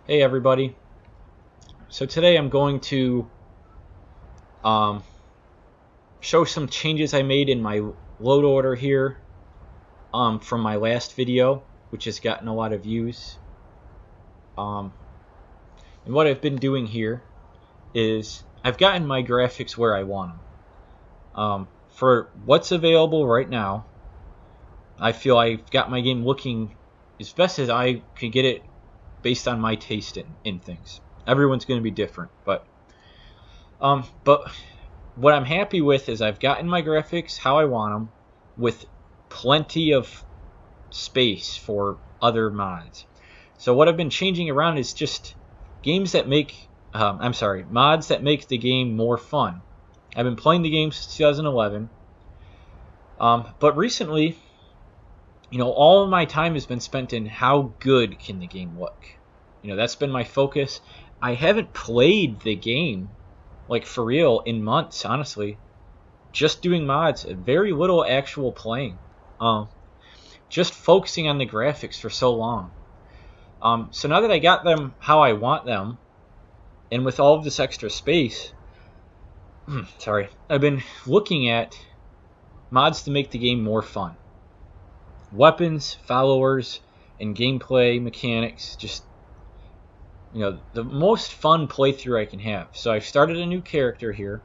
Hey everybody. So today I'm going to um, show some changes I made in my load order here from my last video, which has gotten a lot of views. And what I've been doing here is I've gotten my graphics where I want them. For what's available right now, I feel I've got my game looking as best as I can get it based on my taste in things. Everyone's going to be different, but what I'm happy with is I've gotten my graphics how I want them, with plenty of space for other mods. So what I've been changing around is just mods that make the game more fun. I've been playing the game since 2011, but recently, all of my time has been spent in how good can the game look. That's been my focus. I haven't played the game, like for real, in months, honestly. Just doing mods, very little actual playing. Just focusing on the graphics for so long. So now that I got them how I want them, and with all of this extra space, I've been looking at mods to make the game more fun. Weapons, followers, and gameplay mechanics, just the most fun playthrough I can have. So I've started a new character here.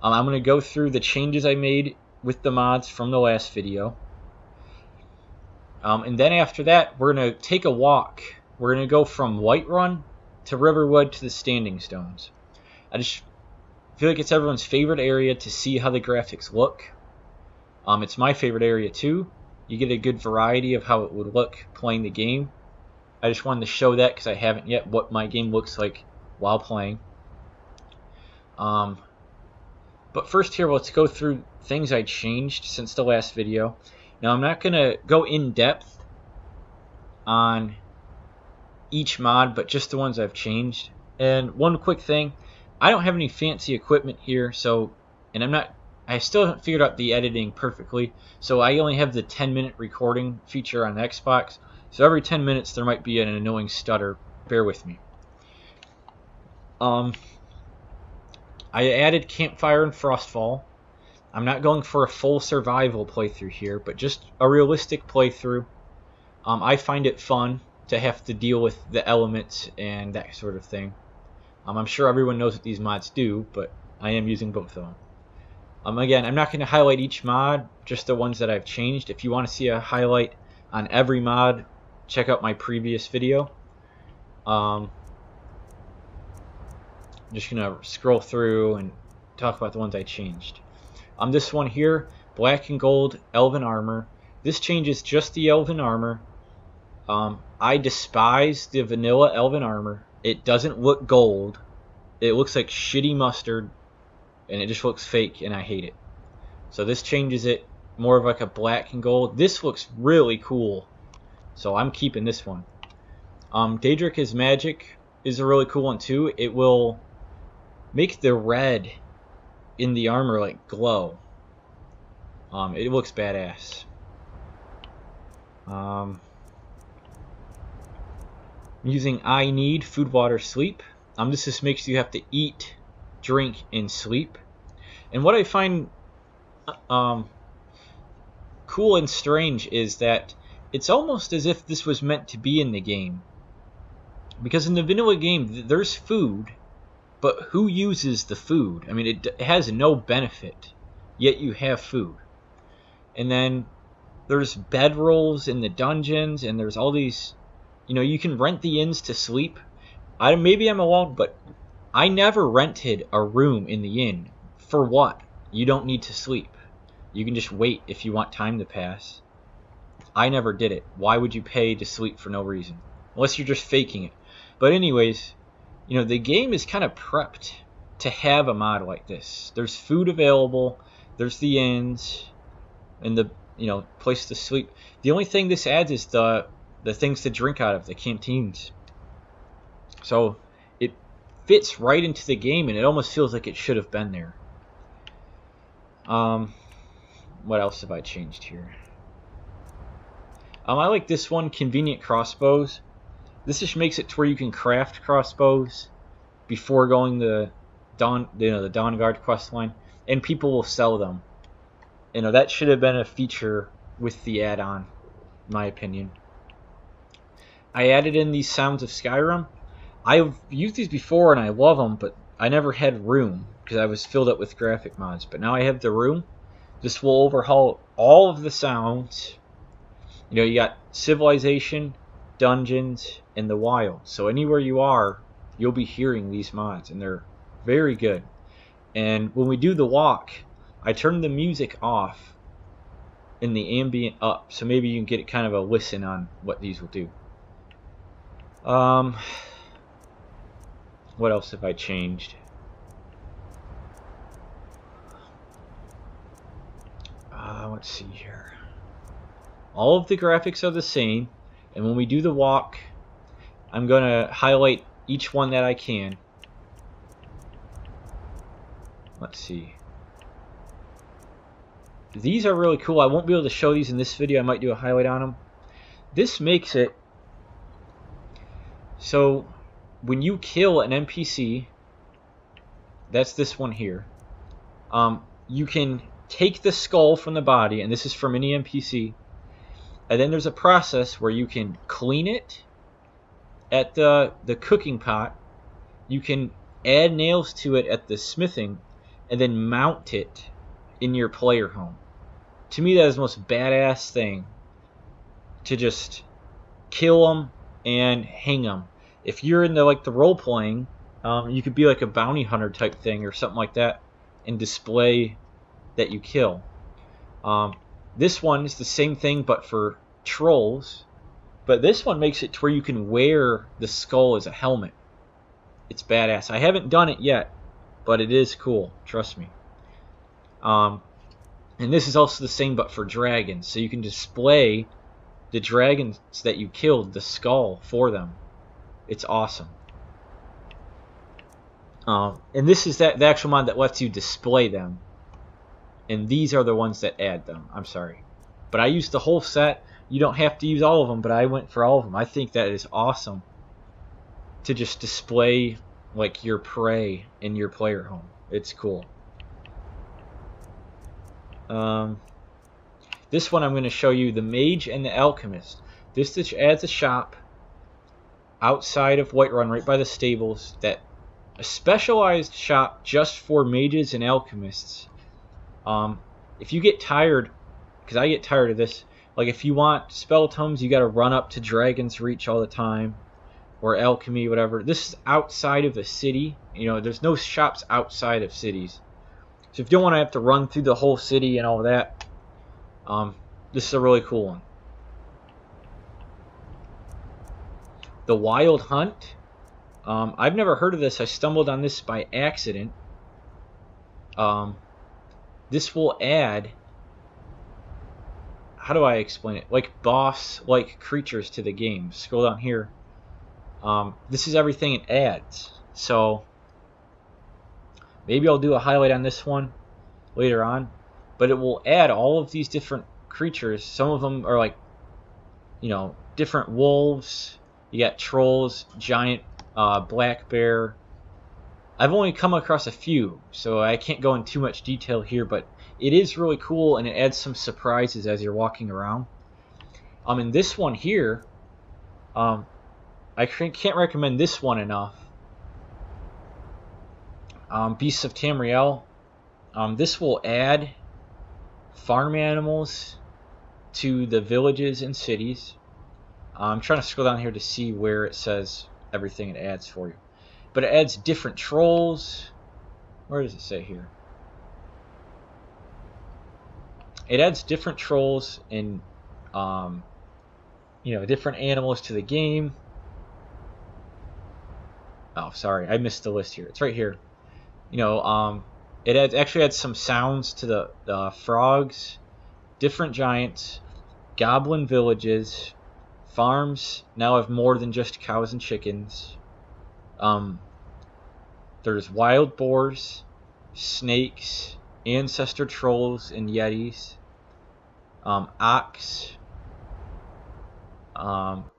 I'm going to go through the changes I made with the mods from the last video. And then after that, we're going to take a walk. We're going to go from Whiterun to Riverwood to the Standing Stones. I just feel like it's everyone's favorite area to see how the graphics look. It's my favorite area too. You get a good variety of how it would look playing the game. I just wanted to show that because I haven't yet, what my game looks like while playing. But first here, let's go through things I changed since the last video. Now I'm not going to go in depth on each mod, but just the ones I've changed. And one quick thing, I don't have any fancy equipment here, I still haven't figured out the editing perfectly, so I only have the 10-minute recording feature on Xbox. So every 10 minutes there might be an annoying stutter. Bear with me. I added Campfire and Frostfall. I'm not going for a full survival playthrough here, but just a realistic playthrough. I find it fun to have to deal with the elements and that sort of thing. I'm sure everyone knows what these mods do, but I am using both of them. Again, I'm not going to highlight each mod, just the ones that I've changed. If you want to see a highlight on every mod, check out my previous video. I'm just going to scroll through and talk about the ones I changed. This one here, black and gold elven armor. This changes just the elven armor. I despise the vanilla elven armor. It doesn't look gold. It looks like shitty mustard, and it just looks fake, and I hate it. So this changes it more of like a black and gold. This looks really cool, so I'm keeping this one. Daedric magic is a really cool one too. It will make the red in the armor like glow. It looks badass. Using I need food, water, sleep. This just makes you have to eat, drink, and sleep. And what I find cool and strange is that it's almost as if this was meant to be in the game. Because in the vanilla game, there's food, but who uses the food? I mean, it has no benefit, yet you have food. And then there's bedrolls in the dungeons, and there's all these, you can rent the inns to sleep. Maybe I'm alone, but I never rented a room in the inn. For what? You don't need to sleep. You can just wait if you want time to pass. I never did it. Why would you pay to sleep for no reason? Unless you're just faking it. But anyways, the game is kind of prepped to have a mod like this. There's food available. There's the inns and the place to sleep. The only thing this adds is the things to drink out of, the canteens. So it fits right into the game, and it almost feels like it should have been there. What else have I changed here? I like this one, convenient crossbows. This just makes it to where you can craft crossbows before going the the Dawn Guard quest line, and people will sell them. That should have been a feature with the add-on, in my opinion. I added in these sounds of Skyrim. I've used these before and I love them, but I never had room because I was filled up with graphic mods. But now I have the room. This will overhaul all of the sounds. You got civilization, dungeons, and the wild. So anywhere you are, you'll be hearing these mods, and they're very good. And when we do the walk, I turn the music off and the ambient up, so maybe you can get kind of a listen on what these will do. What else have I changed? Let's see here. All of the graphics are the same, and when we do the walk, I'm going to highlight each one that I can. Let's see. These are really cool. I won't be able to show these in this video. I might do a highlight on them. This makes it so when you kill an NPC, that's this one here, you can take the skull from the body, and this is from any NPC, and then there's a process where you can clean it at the cooking pot, you can add nails to it at the smithing, and then mount it in your player home. To me, that is the most badass thing, to just kill them and hang them. If you're into the role playing, you could be like a bounty hunter type thing or something like that, and display that you kill. This one is the same thing but for trolls, but this one makes it to where you can wear the skull as a helmet. It's badass. I haven't done it yet, but it is cool, trust me. And this is also the same but for dragons, so you can display the dragons that you killed, the skull for them. It's awesome. And this is the actual mod that lets you display them, and these are the ones that add them. I'm sorry, but I used the whole set. You don't have to use all of them, but I went for all of them. I think that is awesome to just display your prey in your player home. It's cool. This one I'm going to show you, the Mage and the Alchemist. This just adds a shop outside of Whiterun, right by the stables, that a specialized shop just for mages and alchemists. If you get tired, because I get tired of this, if you want spell tomes, you got to run up to Dragon's Reach all the time, or alchemy, whatever. This is outside of the city. There's no shops outside of cities. So if you don't want to have to run through the whole city and all that, this is a really cool one. The Wild Hunt. I've never heard of this. I stumbled on this by accident. This will add, how do I explain it? Boss-like creatures to the game. Scroll down here. This is everything it adds. So maybe I'll do a highlight on this one later on, but it will add all of these different creatures. Some of them are different wolves. You got trolls, giant black bear. I've only come across a few, so I can't go in too much detail here, but it is really cool, and it adds some surprises as you're walking around. In this one here, I can't recommend this one enough. Beasts of Tamriel. This will add farm animals to the villages and cities. I'm trying to scroll down here to see where it says everything it adds for you. But it adds different trolls. Where does it say here? It adds different trolls and different animals to the game. Oh, sorry, I missed the list here. It's right here. It actually adds some sounds to the frogs, different giants, goblin villages, farms now have more than just cows and chickens. There's wild boars, snakes, ancestor trolls and yetis, ox,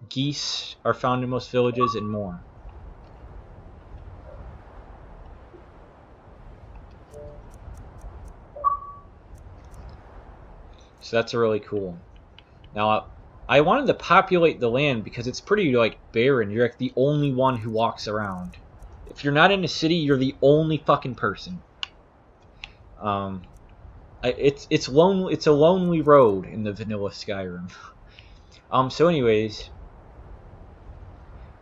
Geese are found in most villages, and more. So that's really cool. Now, I wanted to populate the land because it's pretty like barren. You're like the only one who walks around. If you're not in a city, you're the only fucking person. It's lonely. It's a lonely road in the vanilla Skyrim. So anyways,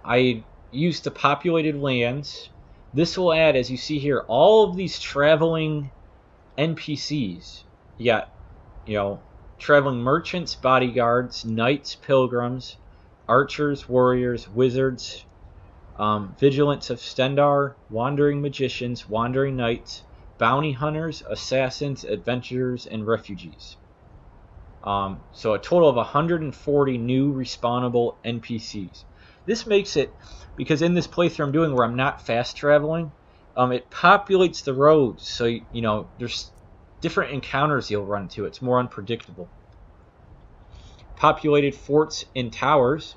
I used the populated lands. This will add, as you see here, all of these traveling NPCs. You got, traveling merchants, bodyguards, knights, pilgrims, archers, warriors, wizards, vigilants of Stendar, wandering magicians, wandering knights, bounty hunters, assassins, adventurers, and refugees. So a total of 140 new respawnable NPCs. This makes it, because in this playthrough I'm doing where I'm not fast traveling, it populates the roads, so there's different encounters you'll run into. It's more unpredictable. Populated forts and towers.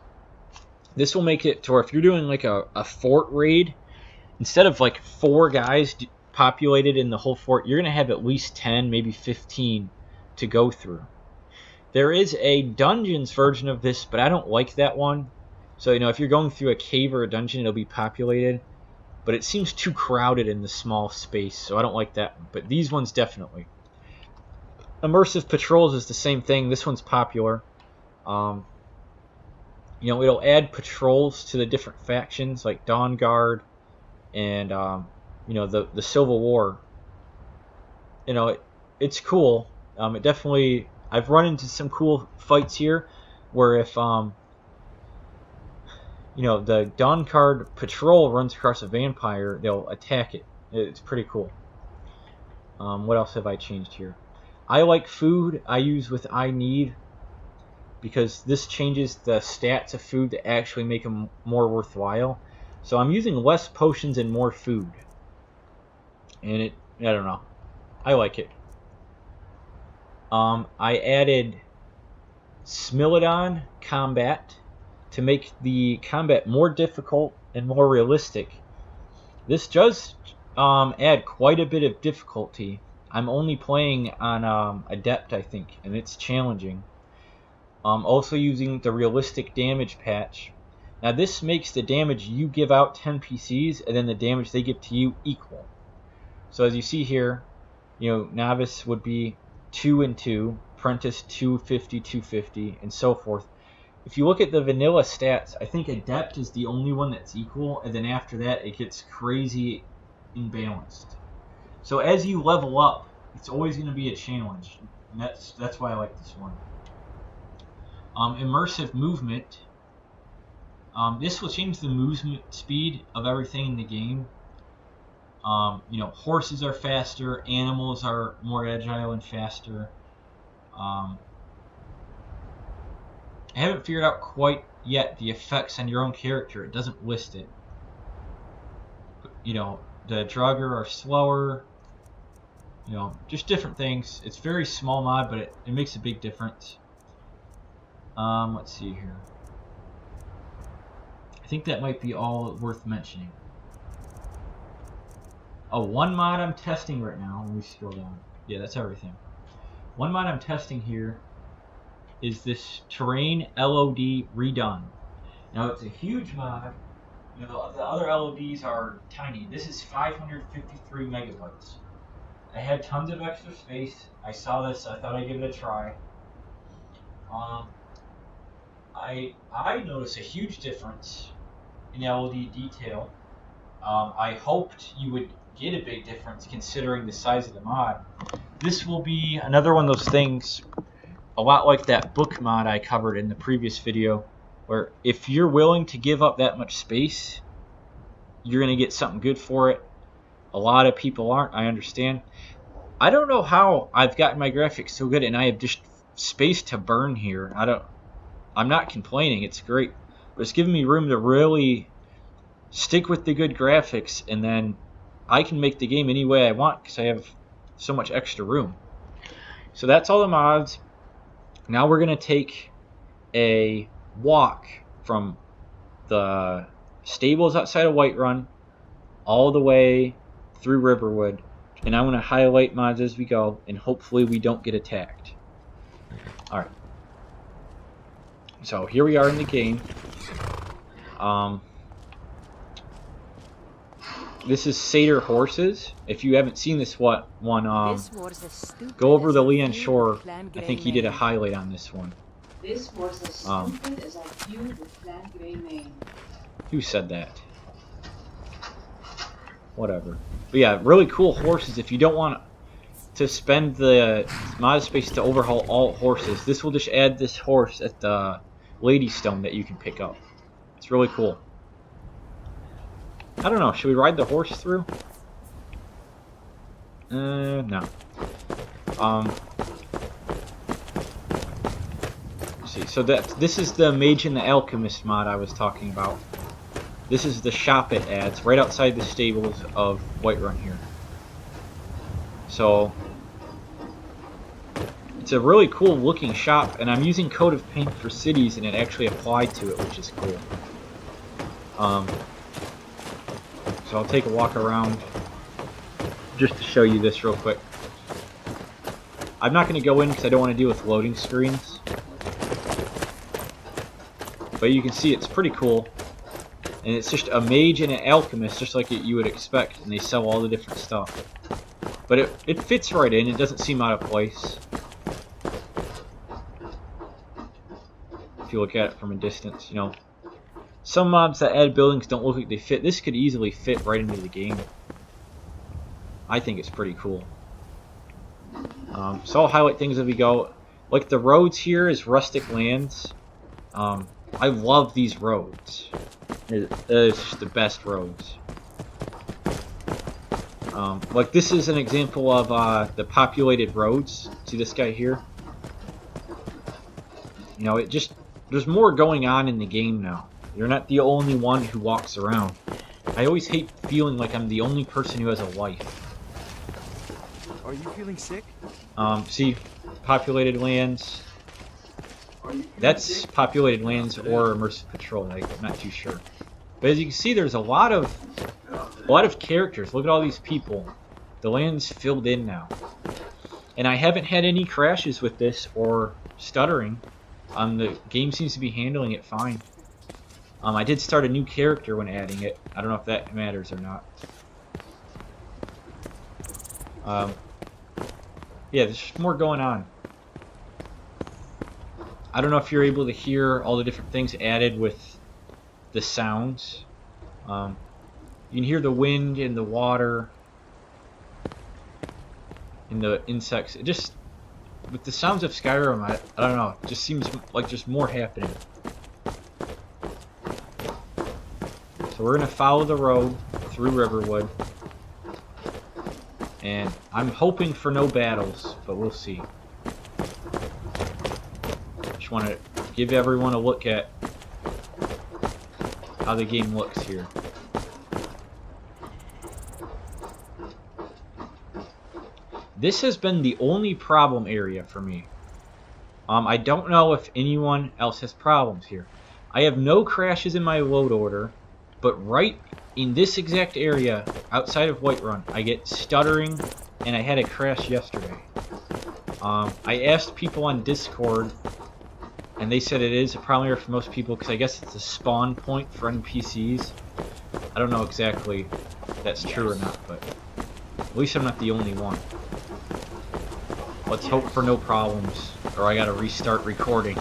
This will make it to where if you're doing like a fort raid, instead of like 4 guys populated in the whole fort, you're going to have at least 10, maybe 15 to go through. There is a dungeons version of this, but I don't like that one. So, if you're going through a cave or a dungeon, it'll be populated. But it seems too crowded in the small space, so I don't like that one. But these ones definitely. Immersive patrols is the same thing. This one's popular. It'll add patrols to the different factions, like Dawn Guard and, the Civil War. It's cool. It definitely... I've run into some cool fights here where if, the Dawn Guard patrol runs across a vampire, they'll attack it. It's pretty cool. What else have I changed here? I like food. I use with I need, because this changes the stats of food to actually make them more worthwhile. So I'm using less potions and more food. And I don't know. I like it. I added Smilodon combat to make the combat more difficult and more realistic. This does add quite a bit of difficulty. I'm only playing on Adept, I think, and it's challenging. Also using the realistic damage patch. Now this makes the damage you give out 10 PCs and then the damage they give to you equal. So as you see here, novice would be 2 and 2, apprentice 250, 250, and so forth. If you look at the vanilla stats, I think adept is the only one that's equal, and then after that it gets crazy imbalanced. So as you level up, it's always going to be a challenge, and that's why I like this one. Immersive movement. This will change the movement speed of everything in the game. Horses are faster, animals are more agile and faster. I haven't figured out quite yet the effects on your own character. It doesn't list it. The Draugr are slower. Just different things. It's a very small mod, but it makes a big difference. Let's see here. I think that might be all worth mentioning. Oh, one mod I'm testing right now. Let me scroll down. Yeah, that's everything. One mod I'm testing here is this terrain LOD redone. Now it's a huge mod. The other LODs are tiny. This is 553 megabytes. I had tons of extra space. I saw this. I thought I'd give it a try. I noticed a huge difference in LOD detail. I hoped you would get a big difference considering the size of the mod. This will be another one of those things, a lot like that book mod I covered in the previous video, where if you're willing to give up that much space, you're going to get something good for it. A lot of people aren't, I understand. I don't know how I've gotten my graphics so good and I have just space to burn here. I'm not complaining, it's great. But it's giving me room to really stick with the good graphics, and then I can make the game any way I want because I have so much extra room. So that's all the mods. Now we're going to take a walk from the stables outside of Whiterun all the way through Riverwood, and I'm going to highlight mods as we go, and hopefully we don't get attacked. Alright. So here we are in the game. This is Satyr Horses. If you haven't seen this one, go over the Leon Shore. I think he did a highlight on this one. This was as stupid as I viewed with Clan Grey Mane. Who said that? Whatever. But yeah, really cool horses. If you don't want to spend the mod space to overhaul all horses, this will just add this horse at the Lady Stone that you can pick up. It's really cool. I don't know. Should we ride the horse through? No. Let's see. So this is the Mage and the Alchemist mod I was talking about. This is the shop it adds right outside the stables of Whiterun here. So it's a really cool looking shop, and I'm using Code of Paint for cities, and it actually applied to it, which is cool. So I'll take a walk around just to show you this real quick. I'm not going to go in because I don't want to deal with loading screens. But you can see it's pretty cool. And it's just a mage and an alchemist, just like you would expect. And they sell all the different stuff. But it fits right in. It doesn't seem out of place. If you look at it from a distance, you know. Some mobs that add buildings don't look like they fit. This could easily fit right into the game. I think it's pretty cool. So I'll highlight things as we go. Like the roads here is rustic lands. I love these roads. It's just the best roads. Like this is an example of the populated roads. See this guy here? You know, there's more going on in the game now. You're not the only one who walks around. I always hate feeling like I'm the only person who has a life. Are you feeling sick? See, populated lands. That's populated lands or immersive patrol. I'm not too sure. But as you can see, there's a lot of characters. Look at all these people. The land's filled in now. And I haven't had any crashes with this or stuttering. The game seems to be handling it fine. I did start a new character when adding it. I don't know if that matters or not. Yeah, there's just more going on. I don't know if you're able to hear all the different things added with the sounds. You can hear the wind and the water and the insects. It just, with the sounds of Skyrim, I don't know, it just seems like just more happening. So we're going to follow the road through Riverwood. And I'm hoping for no battles, but we'll see. Just want to give everyone a look at how the game looks here. This has been the only problem area for me. I don't know if anyone else has problems here. I have no crashes in my load order, but right in this exact area outside of Whiterun, I get stuttering, and I had a crash yesterday. I asked people on Discord, and they said it is a problem area for most people because I guess it's a spawn point for NPCs. I don't know exactly if that's true or not, but at least I'm not the only one. Let's hope for no problems, or I gotta restart recording.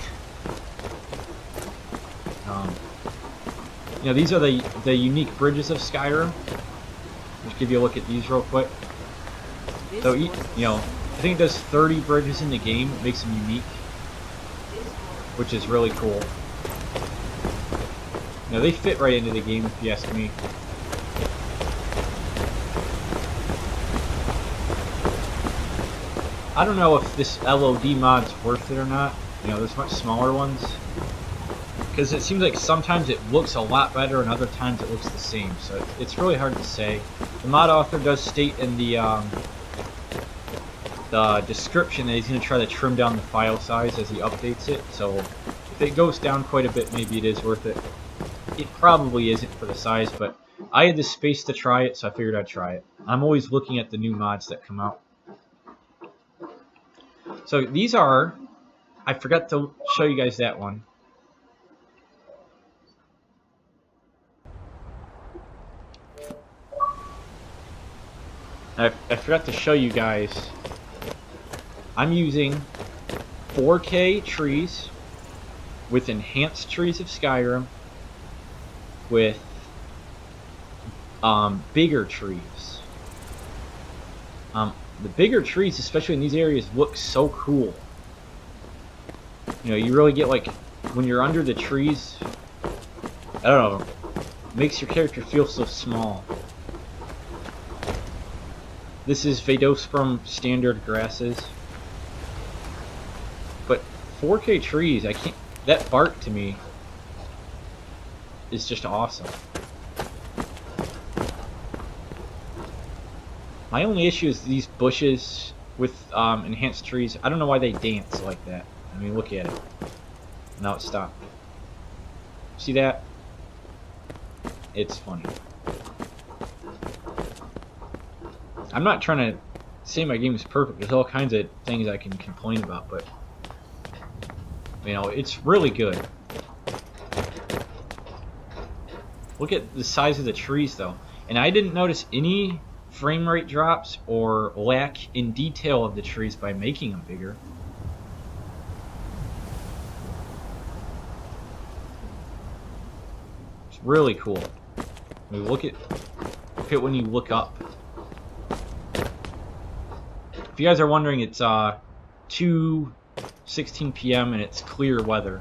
You know, these are the unique bridges of Skyrim. Just give you a look at these real quick. So, you know, I think it does 30 bridges in the game. It makes them unique, which is really cool. You know, they fit right into the game, if you ask me. I don't know if this LOD mod's worth it or not. You know, there's much smaller ones. Because it seems like sometimes it looks a lot better and other times it looks the same. So it's really hard to say. The mod author does state in the description that he's going to try to trim down the file size as he updates it. So if it goes down quite a bit, maybe it is worth it. It probably isn't for the size, but I had the space to try it, so I figured I'd try it. I'm always looking at the new mods that come out. So these are... I forgot to show you guys that one. I forgot to show you guys. I'm using 4K trees with enhanced trees of Skyrim with bigger trees. The bigger trees, especially in these areas, look so cool. You know, you really get like when you're under the trees. I don't know. It makes your character feel so small. This is Vadosperm standard grasses. But 4K trees, I can't. That bark to me is just awesome. My only issue is these bushes with enhanced trees. I don't know why they dance like that. I mean, look at it. Now it stopped. See that? It's funny. I'm not trying to say my game is perfect. There's all kinds of things I can complain about, but you know, it's really good. Look at the size of the trees, though. And I didn't notice any frame rate drops or lack in detail of the trees by making them bigger. It's really cool. I mean, look at when you look up. If you guys are wondering, it's 2:16 p.m. and it's clear weather.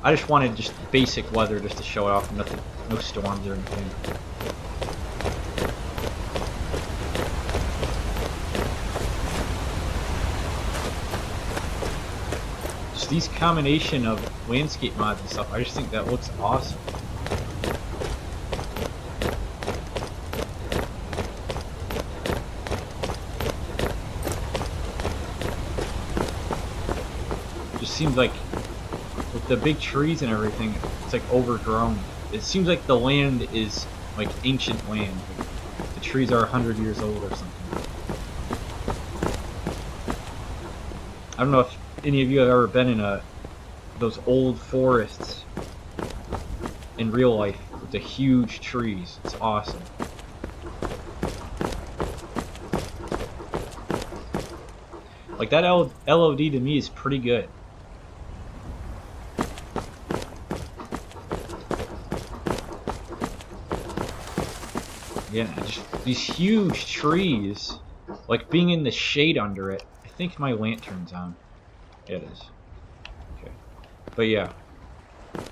I just wanted just basic weather just to show it off. Nothing, no storms or anything. Just these combination of landscape mods and stuff, I just think that looks awesome. Just seems like with the big trees and everything, it's like overgrown. It seems like the land is like ancient land. Like the trees are 100 years old or something. I don't know if any of you have ever been in those old forests in real life with the huge trees. It's awesome. Like that LOD to me is pretty good. Yeah, just these huge trees, like being in the shade under it. I think my lantern's on. Yeah, it is. Okay. But yeah.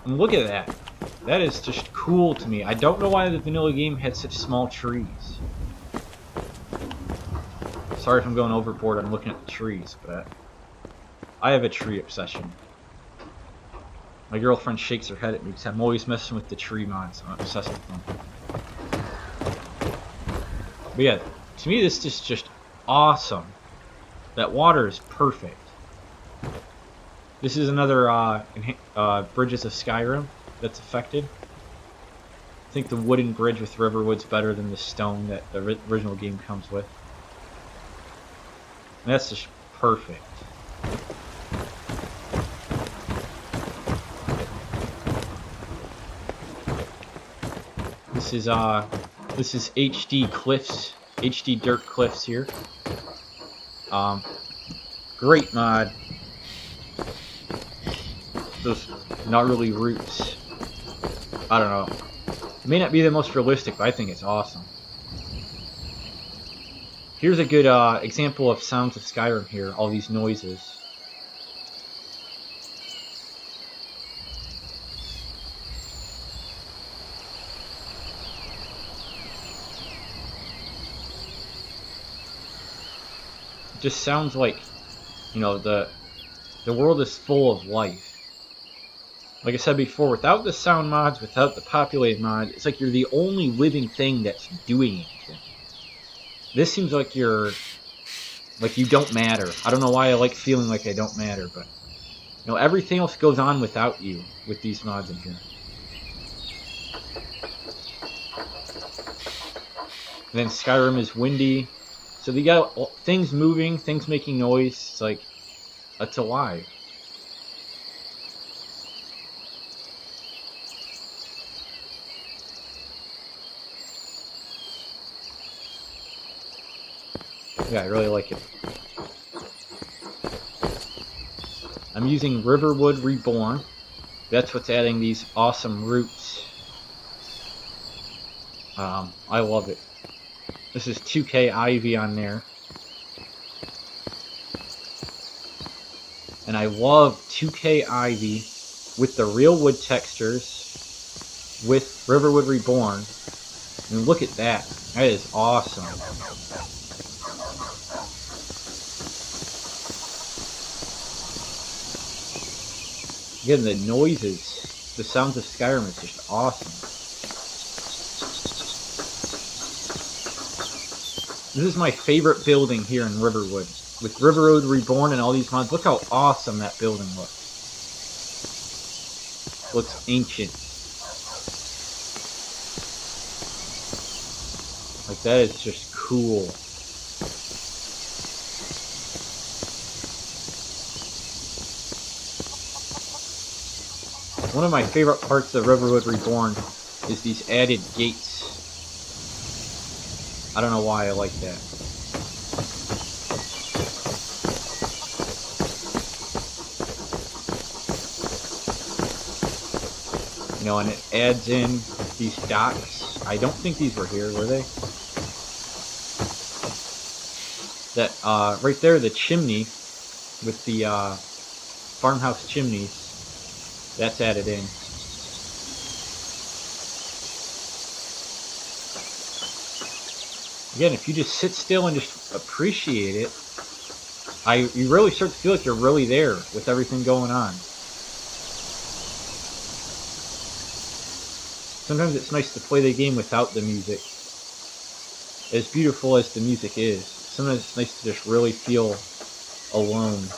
And look at that. That is just cool to me. I don't know why the vanilla game had such small trees. Sorry if I'm going overboard on looking at the trees, but I have a tree obsession. My girlfriend shakes her head at me because I'm always messing with the tree mods. I'm obsessed with them. But yeah, to me this is just awesome. That water is perfect. This is another Bridges of Skyrim that's affected. I think the wooden bridge with Riverwood's better than the stone that the original game comes with. And that's just perfect. This is HD cliffs, HD dirt cliffs here. Great mod. Those gnarly roots. I don't know. It may not be the most realistic, but I think it's awesome. Here's a good example of sounds of Skyrim here. All these noises. It just sounds like, you know, the world is full of life. Like I said before, without the sound mods, without the populated mod, it's like you're the only living thing that's doing anything. This seems like you don't matter. I don't know why I like feeling like I don't matter, but You know, everything else goes on without you with these mods in here. And then Skyrim is windy. So they got things moving, things making noise. It's like, it's alive. Yeah, I really like it. I'm using Riverwood Reborn. That's what's adding these awesome roots. I love it. This is 2K Ivy on there. And I love 2K Ivy with the real wood textures with Riverwood Reborn. I mean, look at that. That is awesome. Again, the noises, the sounds of Skyrim is just awesome. This is my favorite building here in Riverwood. With Riverwood Reborn and all these mods, look how awesome that building looks. Looks ancient. Like, that is just cool. One of my favorite parts of Riverwood Reborn is these added gates. I don't know why I like that. You know, and it adds in these docks. I don't think these were here, were they? That, right there, the chimney with the farmhouse chimneys. That's added in. Again, if you just sit still and just appreciate it, you really start to feel like you're really there with everything going on. Sometimes it's nice to play the game without the music. As beautiful as the music is, sometimes it's nice to just really feel alone.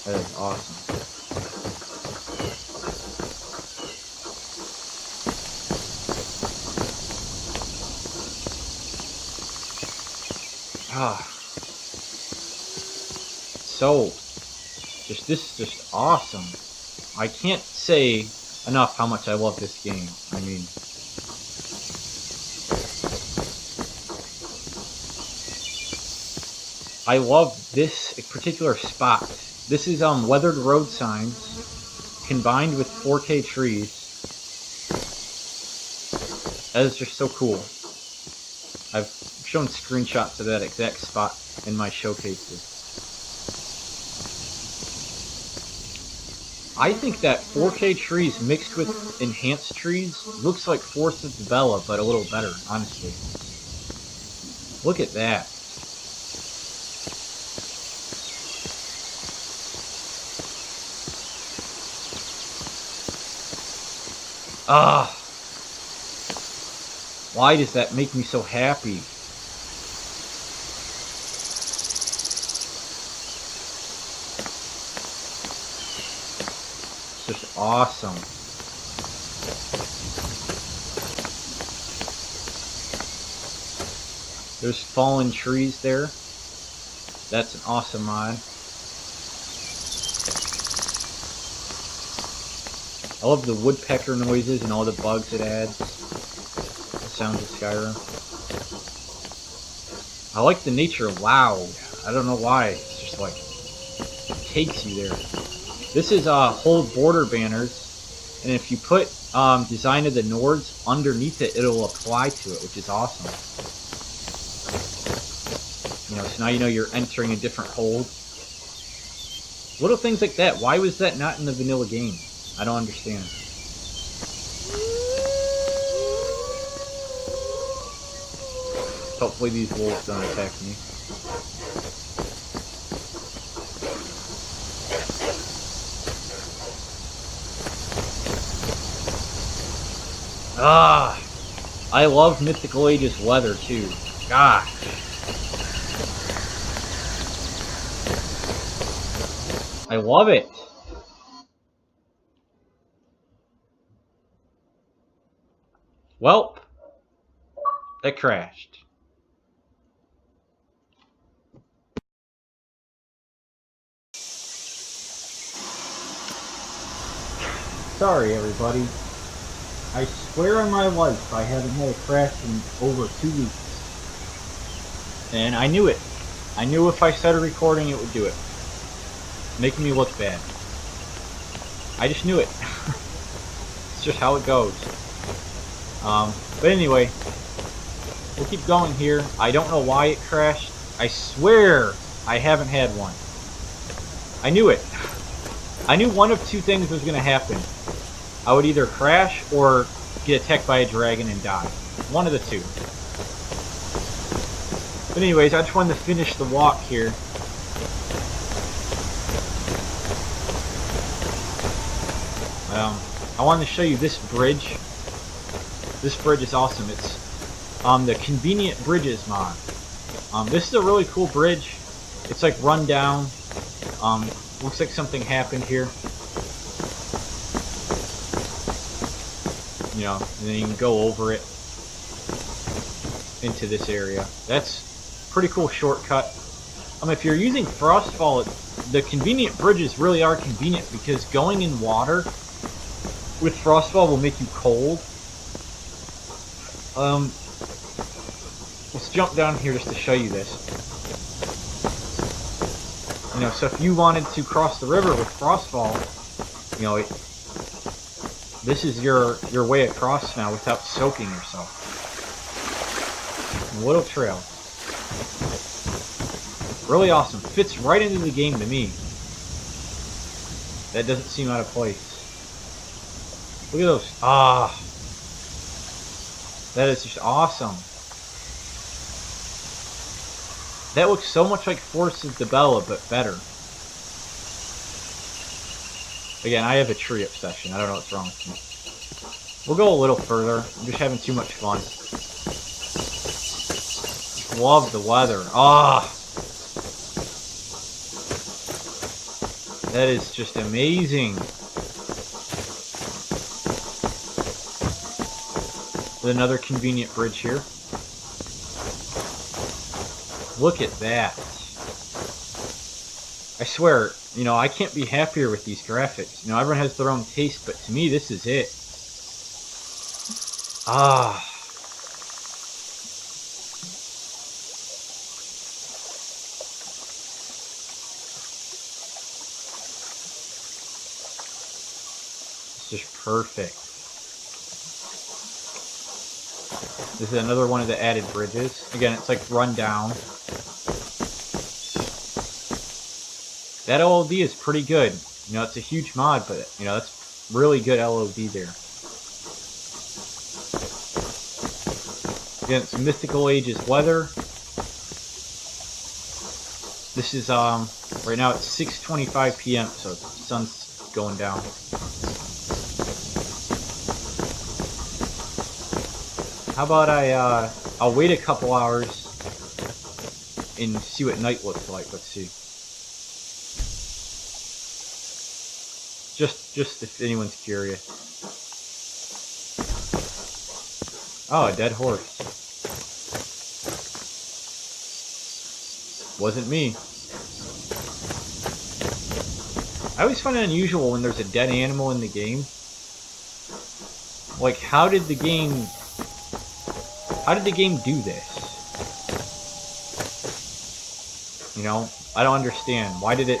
That is awesome. So, this is just awesome. I can't say enough how much I love this game. I mean, I love this particular spot. This is weathered road signs combined with 4K trees. That is just so cool. I've shown screenshots of that exact spot in my showcases. I think that 4K trees mixed with enhanced trees looks like Forest of Bella, but a little better, honestly. Look at that. Why does that make me so happy? It's just awesome. There's fallen trees there. That's an awesome mod. I love the woodpecker noises and all the bugs it adds. The sounds of Skyrim. I like the nature loud. I don't know why. It's just like, it takes you there. This is hold border banners, and if you put Design of the Nords underneath it, it'll apply to it, which is awesome. You know, so now you know you're entering a different hold. Little things like that. Why was that not in the vanilla game? I don't understand. Hopefully these wolves don't attack me. Ah, I love Mythical Ages weather too. Gosh. I love it. Welp, that crashed. Sorry, everybody. I swear on my life I haven't had a crash in over 2 weeks. And I knew it. I knew if I started recording it would do it. Making me look bad. I just knew it. It's just how it goes. But anyway, we'll keep going here. I don't know why it crashed. I swear I haven't had one. I knew it. I knew one of two things was going to happen. I would either crash or get attacked by a dragon and die. One of the two. But anyways, I just wanted to finish the walk here. I wanted to show you this bridge. This bridge is awesome. It's the Convenient Bridges mod. This is a really cool bridge. It's like run down. Looks like something happened here. You know, and then you can go over it into this area. That's a pretty cool shortcut. If you're using Frostfall, the Convenient Bridges really are convenient because going in water with Frostfall will make you cold. Let's jump down here just to show you this. You know, so if you wanted to cross the river with Frostfall, you know, this is your way across now without soaking yourself. A little trail. Really awesome. Fits right into the game to me. That doesn't seem out of place. Look at those. Ah. That is just awesome. That looks so much like Forces of Bella, but better. Again, I have a tree obsession. I don't know what's wrong with me. We'll go a little further. I'm just having too much fun. Love the weather. Ah! That is just amazing. With another convenient bridge here. Look at that. I swear, you know, I can't be happier with these graphics. You know, everyone has their own taste, but to me, this is it. Ah. It's just perfect. This is another one of the added bridges. Again, it's like run down. That LOD is pretty good. You know, it's a huge mod, but, you know, that's really good LOD there. Again, it's Mythical Ages weather. This is, right now it's 6:25 p.m., so the sun's going down. How about I'll wait a couple hours and see what night looks like. Let's see. Just if anyone's curious. Oh, a dead horse. Wasn't me. I always find it unusual when there's a dead animal in the game. Like, how did the game do this? You know, I don't understand. Why did it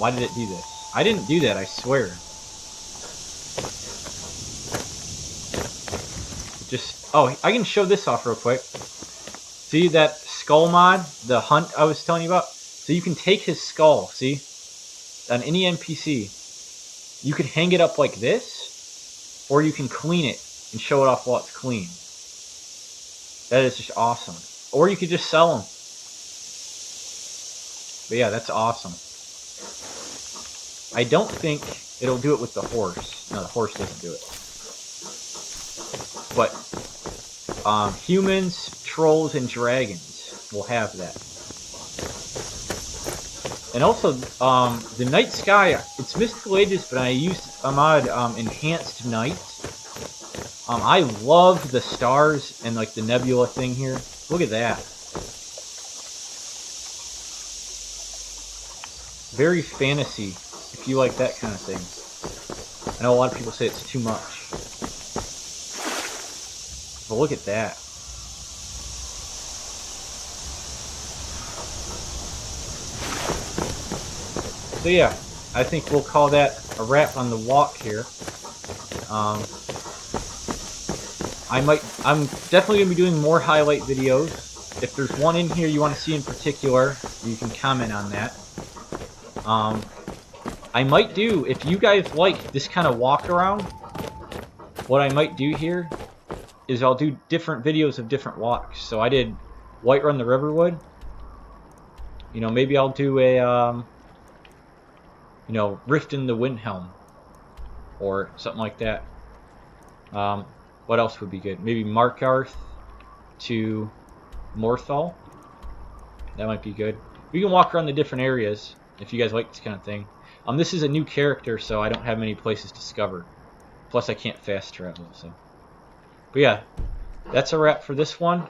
do this? I didn't do that, I swear. Oh, I can show this off real quick. See that skull mod? The hunt I was telling you about? So you can take his skull, see? On any NPC. You can hang it up like this, or you can clean it and show it off while it's clean. That is just awesome. Or you could just sell them. But yeah, that's awesome. I don't think it'll do it with the horse. No, the horse doesn't do it. but humans, trolls, and dragons will have that. And also, the night sky, it's Mystical Ages, but I used a mod, Enhanced Night. I love the stars and like the nebula thing here. Look at that. Very fantasy, if you like that kind of thing. I know a lot of people say it's too much. But look at that. So yeah, I think we'll call that a wrap on the walk here. I'm definitely going to be doing more highlight videos. If there's one in here you want to see in particular, you can comment on that. I might do, if you guys like this kind of walk around, what I might do here is I'll do different videos of different walks. So I did Whiterun the Riverwood. You know, maybe I'll do a, you know, Rift in the Windhelm, or something like that. What else would be good? Maybe Markarth to Morthal. That might be good. We can walk around the different areas if you guys like this kind of thing. This is a new character, so I don't have many places discovered. Plus, I can't fast travel. So, but yeah, that's a wrap for this one.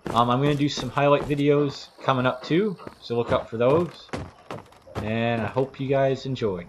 I'm going to do some highlight videos coming up too, so look out for those. And I hope you guys enjoyed.